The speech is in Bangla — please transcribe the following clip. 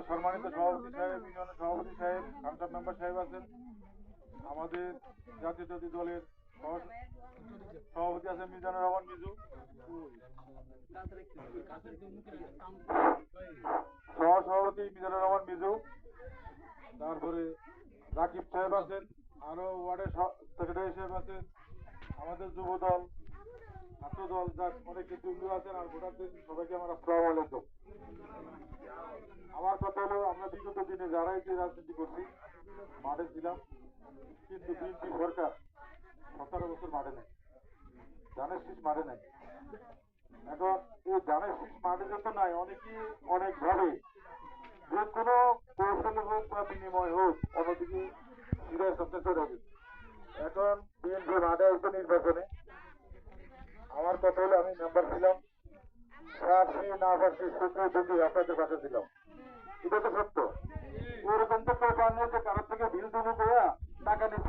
সম্মানিত সভাপতি সাহেব, ইউনিয়নের সভাপতি সাহেব, সংসদ মেম্বার সাহেব আছেন, আমাদের জাতীয়তাবাদী দলের সভাপতি আছেন মিজানুর রহমান মিজু, সহসভাপতি মিজানুর রহমান মিজু, তারপরে রাকিব সাহেব আছেন, আরো ওয়ার্ডের সেক্রেটারি সাহেব আছেন, আমাদের যুব দল, ছাত্র দল, যার অনেক নেতৃবৃন্দ আছেন, আর ভোটারদের সবাইকে আমার আসসালামু আলাইকুম। আমার কথা হলো, আমরা বিগত দিনে যারাই যে রাজনীতি করছি মাঠে ছিলাম, কিন্তু বিএনপি সরকার 17 বছর মাঠে নেই, ধানের শীষ মাঠে নেই। এখন এই ধানের শীষ মাঠে যত নাই, অনেকেই অনেক ভাবে যে কোনো কৌশলে হোক বা বিনিময় হোক অন্যদিকে সিরিয়াস হতে চলে গেছে। এখন বিএনপি মাঠে আসছে নির্বাচনে। আমার কথা হলো, আমি মেম্বার ছিলাম, পারছি না পারছি সুখে দুঃখে আপনাদের পাশে ছিলাম, এটা তো সত্য। ওরকম তো কেউ পান যে কারোর থেকে বিল দেবো টাকা নিচ্ছি